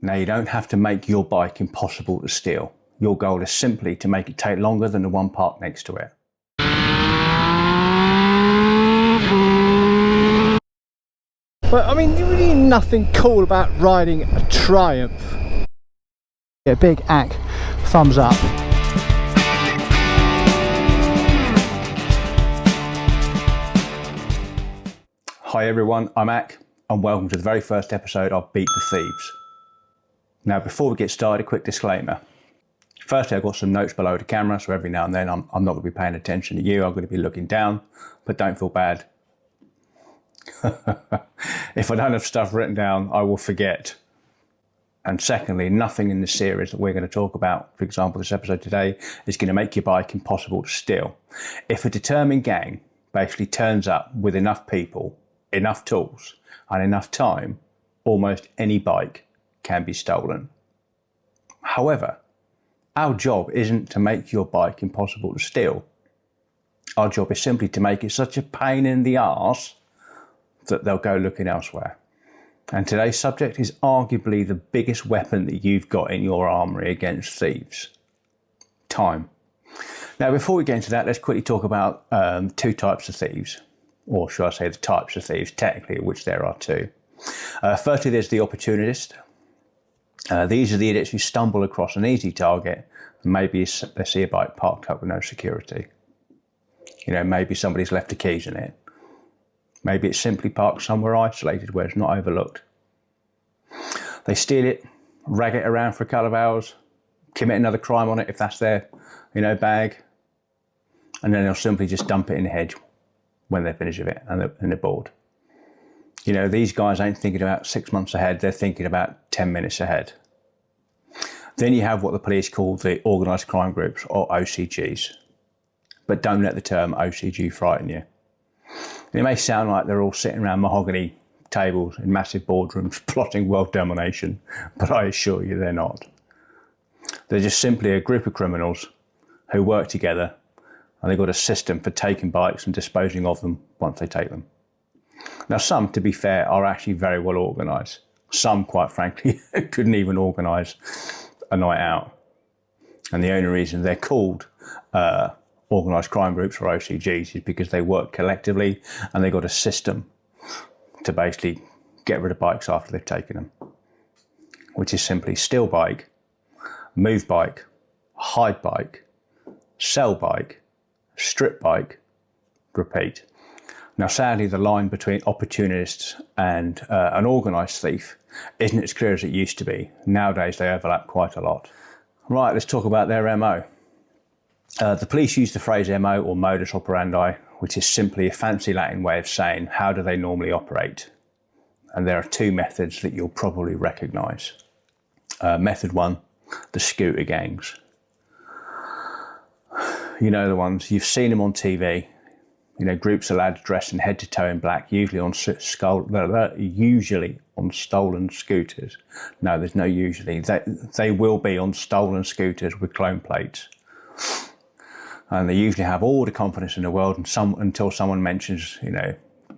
Now, you don't have to make your bike impossible to steal. Your goal is simply to make it take longer than the one parked next to it. But I mean, really nothing cool about riding a Triumph. Yeah, big ack, thumbs up. Hi everyone, I'm Ak, and welcome to the very first episode of Beat the Thieves. Now, before we get started, a quick disclaimer. Firstly, I've got some notes below the camera, so every now and then I'm not going to be paying attention to you. I'm going to be looking down, but don't feel bad. If I don't have stuff written down, I will forget. And secondly, nothing in the series that we're going to talk about, for example, this episode today, is going to make your bike impossible to steal. If a determined gang basically turns up with enough people, enough tools, and enough time, almost any bike can be stolen. However, our job isn't to make your bike impossible to steal. Our job is simply to make it such a pain in the arse that they'll go looking elsewhere. And today's subject is arguably the biggest weapon that you've got in your armoury against thieves: time. Now, before we get into that, let's quickly talk about two types of thieves, or should I say the types of thieves, technically, of which there are two. Firstly, there's the opportunist. These are the idiots who stumble across an easy target, and maybe they see a bike parked up with no security. You know, maybe somebody's left the keys in it. Maybe it's simply parked somewhere isolated where it's not overlooked. They steal it, rag it around for a couple of hours, commit another crime on it if that's their, bag, and then they'll simply just dump it in the hedge when they finish with it and they're bored. You know, these guys ain't thinking about 6 months ahead, they're thinking about 10 minutes ahead. Then you have what the police call the organised crime groups, or OCGs. But don't let the term OCG frighten you. It may sound like they're all sitting around mahogany tables in massive boardrooms plotting world domination, but I assure you they're not. They're just simply a group of criminals who work together, and they've got a system for taking bikes and disposing of them once they take them. Now, some, to be fair, are actually very well organised. Some, quite frankly, couldn't even organise a night out. And the only reason they're called organised crime groups, or OCGs, is because they work collectively and they've got a system to basically get rid of bikes after they've taken them, which is simply steal bike, move bike, hide bike, sell bike, strip bike, repeat. Now, sadly, the line between opportunists and an organised thief isn't as clear as it used to be. Nowadays, they overlap quite a lot. Right, let's talk about their MO. The police use the phrase MO, or Modus Operandi, which is simply a fancy Latin way of saying how do they normally operate. And there are two methods that you'll probably recognise. Method one, the scooter gangs. You know the ones, you've seen them on TV. You know, groups of lads dressed in head to toe in black, usually on stolen scooters. No, there's no usually. They will be on stolen scooters with clone plates. And they usually have all the confidence in the world until someone mentions,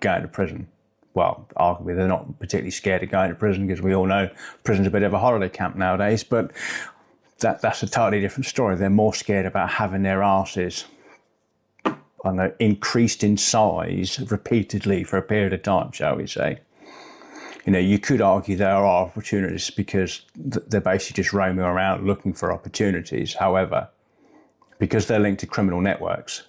going to prison. Well, arguably they're not particularly scared of going to prison, because we all know prison's a bit of a holiday camp nowadays, but that's a totally different story. They're more scared about having their arses, increased in size repeatedly for a period of time, shall we say. You could argue there are opportunities because they're basically just roaming around looking for opportunities. However, because they're linked to criminal networks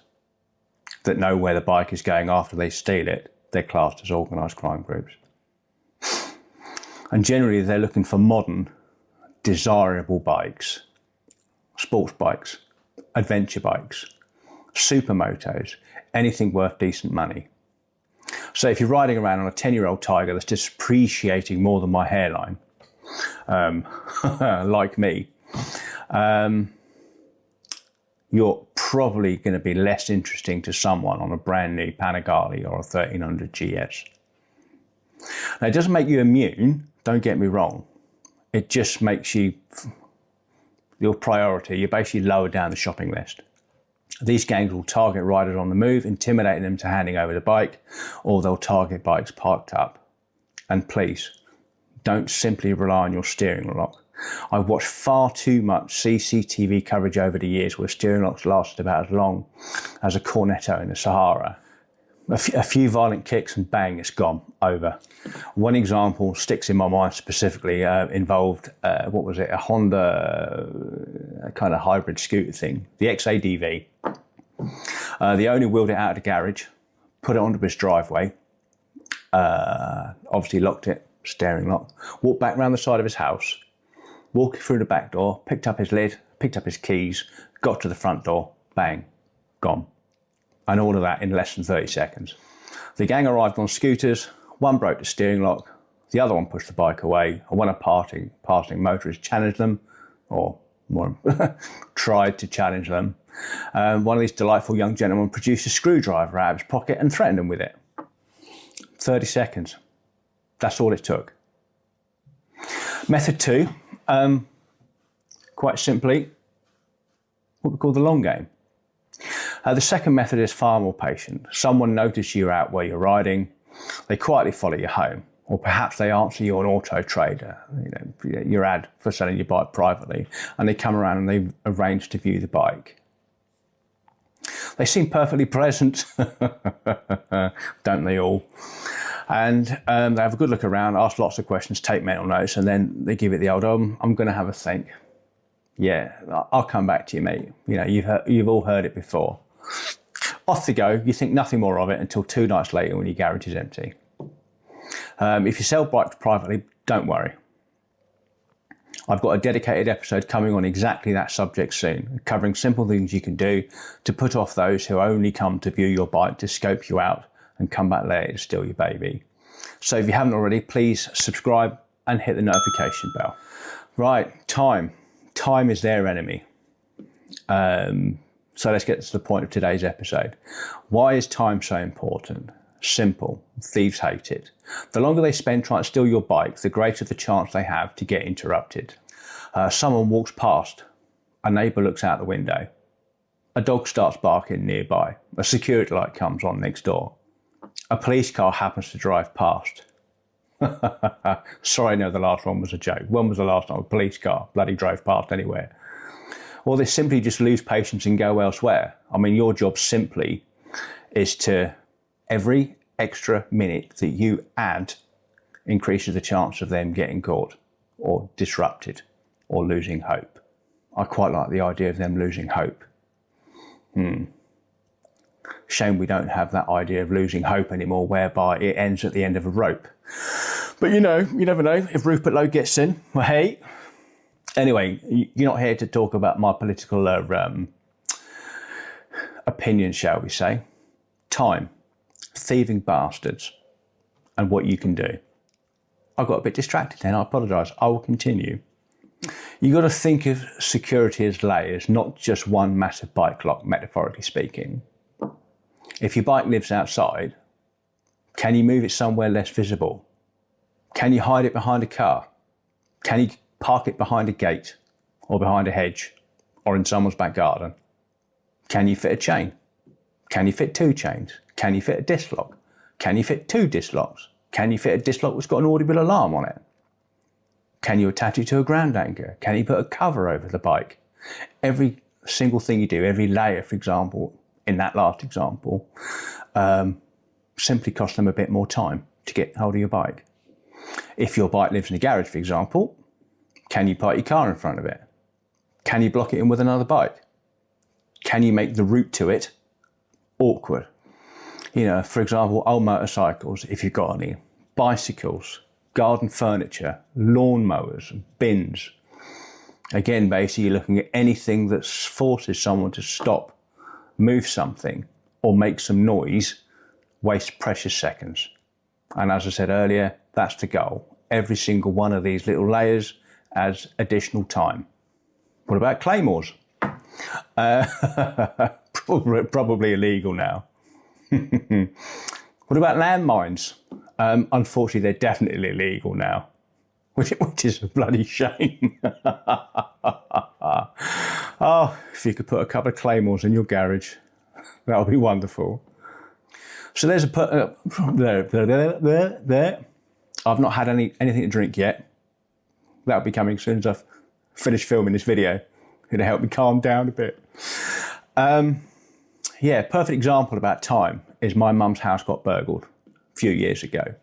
that know where the bike is going after they steal it, they're classed as organised crime groups. And generally they're looking for modern, desirable bikes, sports bikes, adventure bikes, supermotos, anything worth decent money. So if you're riding around on a 10-year-old Tiger that's depreciating more than my hairline, like me, you're probably going to be less interesting to someone on a brand new Panigale or a 1300 GS. Now, it doesn't make you immune, don't get me wrong. It just makes you, your priority, you're basically lower down the shopping list. These gangs will target riders on the move, intimidating them to handing over the bike, or they'll target bikes parked up. And please, Don't simply rely on your steering lock. I've watched far too much CCTV coverage over the years where steering locks lasted about as long as a cornetto in the Sahara. A few violent kicks and bang, it's gone, over. One example sticks in my mind specifically, involved, what was it, a Honda kind of hybrid scooter thing, the XADV. The owner wheeled it out of the garage, put it onto his driveway, obviously locked it, steering lock, walked back round the side of his house, walked through the back door, picked up his lid, picked up his keys, got to the front door, bang, gone. And all of that in less than 30 seconds. The gang arrived on scooters, one broke the steering lock, the other one pushed the bike away, and when a passing motorist challenged them, or more tried to challenge them, one of these delightful young gentlemen produced a screwdriver out of his pocket and threatened them with it. 30 seconds. That's all it took. Method 2, quite simply, what we call the long game. The second method is far more patient. Someone notices you out where you're riding, they quietly follow you home, or perhaps they answer you on Auto Trader, your ad for selling your bike privately, and they come around and they arrange to view the bike. They seem perfectly pleasant, don't they all? And they have a good look around, ask lots of questions, take mental notes, and then they give it the old, I'm going to have a think. Yeah, I'll come back to you, mate. You've all heard it before. Off they go. You think nothing more of it until 2 nights later when your garage is empty. If you sell bikes privately, don't worry. I've got a dedicated episode coming on exactly that subject soon, covering simple things you can do to put off those who only come to view your bike to scope you out and come back later to steal your baby. So if you haven't already, please subscribe and hit the notification bell. Right, time. Time is their enemy. So let's get to the point of today's episode. Why is time so important? Simple. Thieves hate it. The longer they spend trying to steal your bike, the greater the chance they have to get interrupted. Someone walks past. A neighbour looks out the window. A dog starts barking nearby. A security light comes on next door. A police car happens to drive past. Sorry, no, the last one was a joke. When was the last time a police car bloody drove past anywhere? Or they simply just lose patience and go elsewhere. I mean, your job simply is to, every extra minute that you add increases the chance of them getting caught or disrupted or losing hope. I quite like the idea of them losing hope. Shame we don't have that idea of losing hope anymore, whereby it ends at the end of a rope. But you never know. If Rupert Lowe gets in, well, hey. Anyway, you're not here to talk about my political opinions, shall we say. Time, thieving bastards, and what you can do. I got a bit distracted then, I apologise. I will continue. You've got to think of security as layers, not just one massive bike lock, metaphorically speaking. If your bike lives outside, can you move it somewhere less visible? Can you hide it behind a car? Can you park it behind a gate or behind a hedge or in someone's back garden? Can you fit a chain? Can you fit 2 chains? Can you fit a disc lock? Can you fit 2 disc locks? Can you fit a disc lock that's got an audible alarm on it? Can you attach it to a ground anchor? Can you put a cover over the bike? Every single thing you do, every layer, for example, in that last example, simply costs them a bit more time to get hold of your bike. If your bike lives in a garage, for example, can you park your car in front of it? Can you block it in with another bike? Can you make the route to it awkward? For example, old motorcycles, if you've got any, bicycles, garden furniture, lawn mowers, bins. Again, basically, you're looking at anything that forces someone to stop, move something, or make some noise, waste precious seconds. And as I said earlier, that's the goal. Every single one of these little layers adds additional time. What about claymores? Probably illegal now. What about landmines? Unfortunately, they're definitely illegal now, which is a bloody shame. Oh, if you could put a couple of claymores in your garage, that would be wonderful. So there's there. I've not had anything to drink yet. That'll be coming as soon as I've finished filming this video. It'll help me calm down a bit. Yeah, perfect example about time is my mum's house got burgled a few years ago.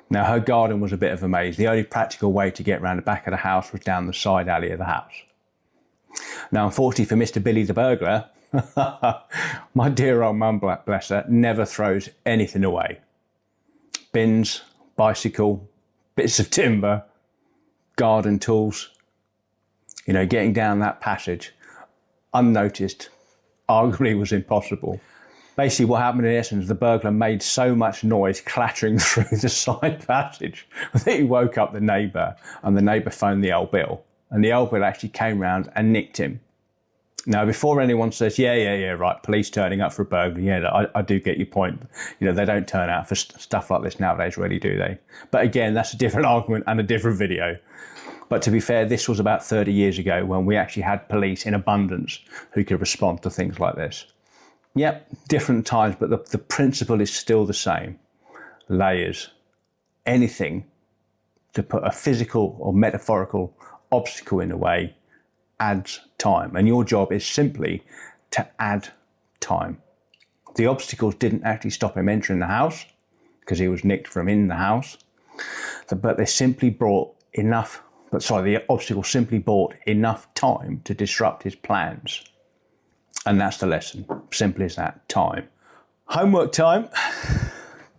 Now, her garden was a bit of a maze. The only practical way to get around the back of the house was down the side alley of the house. Now, unfortunately for Mr. Billy the burglar, my dear old mum, bless her, never throws anything away. Bins, bicycle, bits of timber, garden tools. You know, getting down that passage unnoticed arguably was impossible. Basically what happened in essence, the burglar made so much noise clattering through the side passage that he woke up the neighbour, and the neighbour phoned the old Bill, and the old Bill actually came round and nicked him. Now, before anyone says, yeah, right, police turning up for a burglary, yeah, I do get your point. You know, they don't turn out for stuff like this nowadays, really, do they? But again, that's a different argument and a different video. But to be fair, this was about 30 years ago when we actually had police in abundance who could respond to things like this. Yep, different times, but the principle is still the same. Layers. Anything to put a physical or metaphorical obstacle in the way adds time. And your job is simply to add time. The obstacles didn't actually stop him entering the house because he was nicked from in the house. But they simply brought enough, the obstacle simply brought enough time to disrupt his plans. And that's the lesson. Simple as that. Time. Homework time.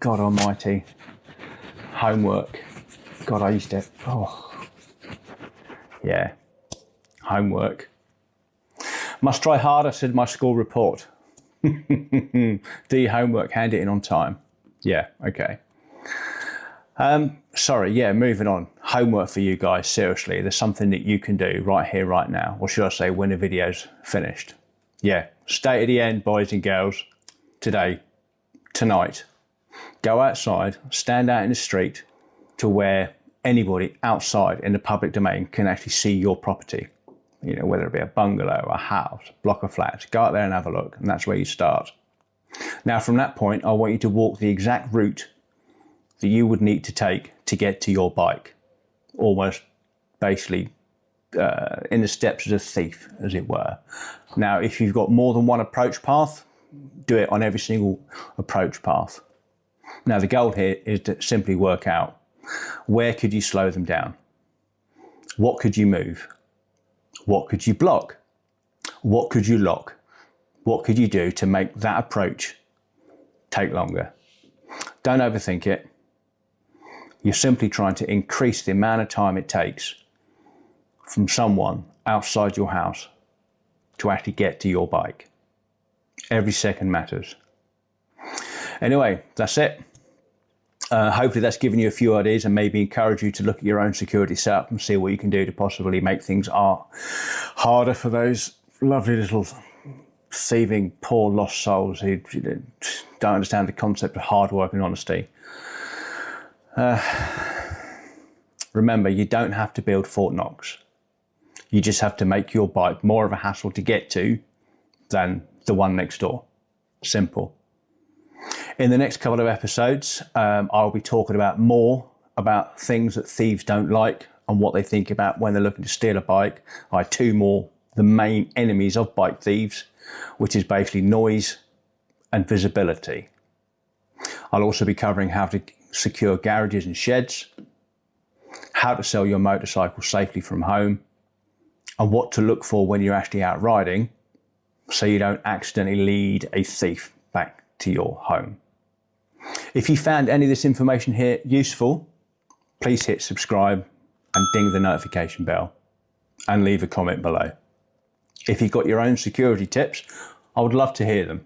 God almighty. Homework. God, I used to... Oh. Yeah. Homework. Must try harder, said my school report. Do your homework, hand it in on time. Yeah, okay. Sorry, yeah, moving on. Homework for you guys, seriously. There's something that you can do right here, right now. Or should I say when the video's finished. Yeah, stay to the end, boys and girls. Today, tonight, go outside, stand out in the street to where anybody outside in the public domain can actually see your property. You know, whether it be a bungalow, a house, a block of flats, go out there and have a look, and that's where you start. Now, from that point, I want you to walk the exact route that you would need to take to get to your bike. Almost basically in the steps of a thief, as it were. Now, if you've got more than one approach path, do it on every single approach path. Now, the goal here is to simply work out where could you slow them down? What could you move? What could you block? What could you lock? What could you do to make that approach take longer? Don't overthink it. You're simply trying to increase the amount of time it takes from someone outside your house to actually get to your bike. Every second matters. Anyway, that's it. Hopefully that's given you a few ideas and maybe encourage you to look at your own security setup and see what you can do to possibly make things harder for those lovely little thieving, poor, lost souls who don't understand the concept of hard work and honesty. Remember, you don't have to build Fort Knox. You just have to make your bike more of a hassle to get to than the one next door. Simple. In the next couple of episodes, I'll be talking more about things that thieves don't like and what they think about when they're looking to steal a bike. I have two more, the main enemies of bike thieves, which is basically noise and visibility. I'll also be covering how to secure garages and sheds, how to sell your motorcycle safely from home, and what to look for when you're actually out riding so you don't accidentally lead a thief back to your home. If you found any of this information here useful, please hit subscribe and ding the notification bell and leave a comment below. If you've got your own security tips, I would love to hear them.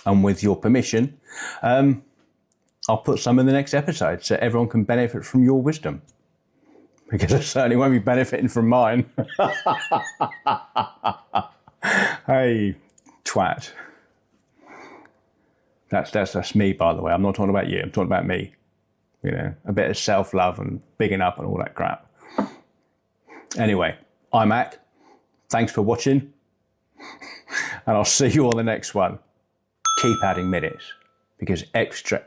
And with your permission, I'll put some in the next episode so everyone can benefit from your wisdom. Because I certainly won't be benefiting from mine. Hey, twat. That's me, by the way. I'm not talking about you. I'm talking about me. You know, a bit of self-love and bigging up and all that crap. Anyway, I'm Mac. Thanks for watching. And I'll see you on the next one. Keep adding minutes. Because extra